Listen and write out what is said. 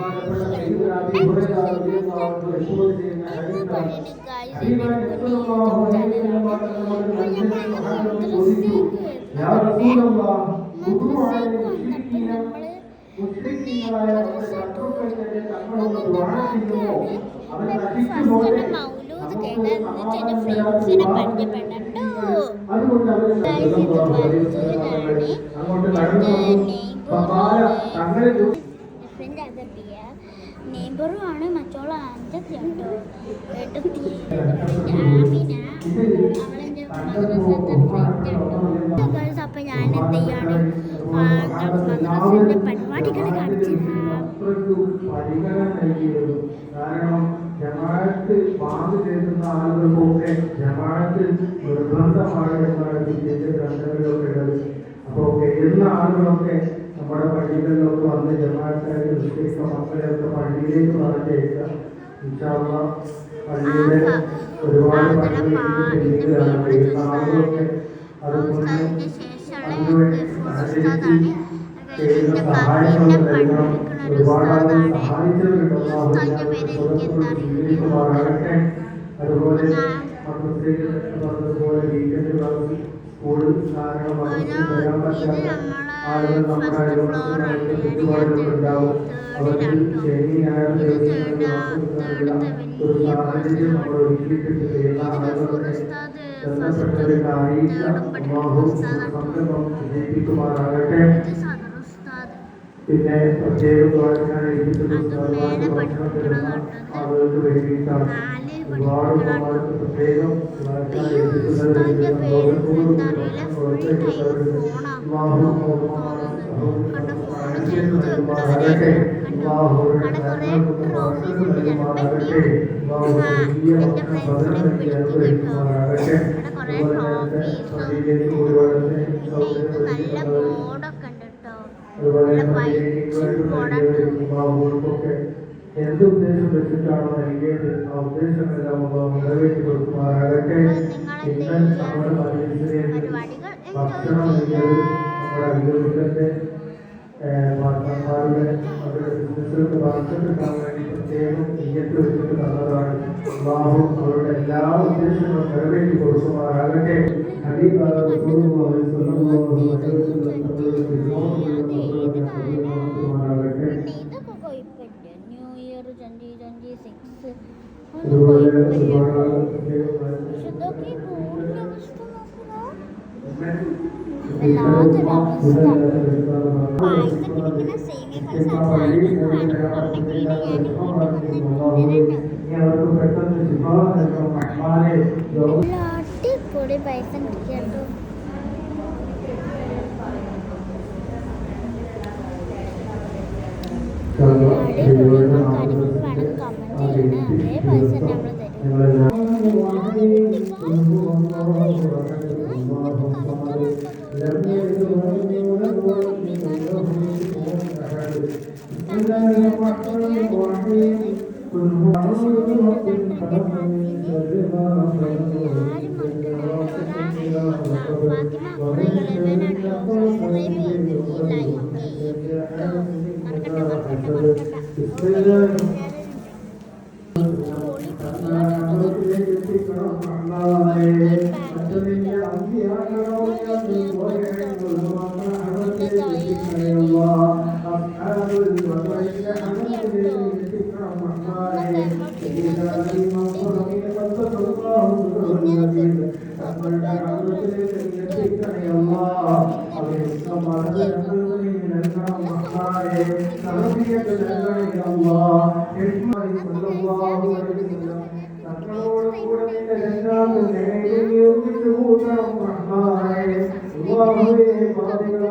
ഫ്രണ്ട്സിനെ പരിചയപ്പെട്ടോ. നെയ്ബറുമാണ് മറ്റോളം അഞ്ചത്തി ഉണ്ടോ ഏട്ടത്തി ആമിന അവളെൻ്റെ മദ്രസത്തെ അപ്പം ഞാൻ എന്ത് ചെയ്യാണ് മദ്രസൻ്റെ പരിപാടികൾ കാണിച്ചു. ജമാഅത്ത് പാസ് ചെയ്യുന്ന ആളുകൾക്കൊക്കെ ജമാഅത്ത് നിർബന്ധമാണ് എന്നാണ് ഇതിന്റെ ഗ്രന്ഥങ്ങളിലൊക്കെ ഉള്ളത്. അപ്പോൾ കഴിയുന്ന ആളുകളൊക്കെ നമ്മുടെ പള്ളികളിലൊക്കെ വന്ന് ജമാഅത്തായിട്ട് നിശ്ചയിച്ച മക്കളെയൊക്കെ പള്ളിയിലേക്ക് പറഞ്ഞേക്കുക. ഇൻഷാ അല്ലാഹ് പള്ളിയുടെ ഒരുപാട് പള്ളികളിലേക്ക് ആളുകളൊക്കെ അതുപോലെ അതിനുവേണ്ടി ചെയ്യുന്ന സഹായങ്ങൾ നൽകണം. ഒരുപാട് ആളുകൾ സഹായിച്ചവരുണ്ടാകട്ടെ. അതുപോലെ പറഞ്ഞതുപോലെ വീക്കെൻഡ് ക്ലാസ് സ്കൂൾ കാരണം വരാൻ പറ്റാത്ത ആളുകൾ നമ്മുടെ ചുറ്റുപാടുകളുണ്ടാവും. അവർക്ക് ശനി ഞായർ ദിവസങ്ങളിൽ ഒരു സാഹചര്യം നമ്മൾ ഒരുക്കിയിട്ടുണ്ട്. എല്ലാ ആളുകളൊക്കെ ബന്ധപ്പെട്ടവരുടെ അറിയിച്ച സംരംഭം വിജയിപ്പിക്കുമാറാകട്ടെ. പിന്നെ പ്രത്യേകം പ്രവർത്തനം ആളുകൾക്ക് വേണ്ടിയിട്ടാണ് ഒരുപാട് പ്രത്യേകം എന്തുദ്ദേശം വെച്ചിട്ടാണോ നൽകിയത് ആ ഉദ്ദേശമെല്ലാം നിറവേറ്റി കൊടുക്കുമാറാകട്ടെ. ഇന്ന് നമ്മുടെ ഭക്ഷണം നൽകിയത് നമ്മുടെ അയ്യൂബിന്റെ ഭർത്താക്കളുടെ അവരുടെ ബിസിനസ്സിലൊക്കെ വളർത്തിയെടുക്കാൻ വേണ്ടി പ്രത്യേകം നെയ്യത്ത് വെച്ചിട്ട് തന്നതാണ്. അല്ലാഹു അവരുടെ എല്ലാ ഉദ്ദേശങ്ങളും നിറവേറ്റി കൊടുക്കുമാറാകട്ടെ. അടിപൊളി പൈസ കിട്ടിയോ. കാര്യങ്ങൾക്ക് വേണം കമന്റ് ചെയ്യണം. അതേ പൈസ നമ്മൾ Allah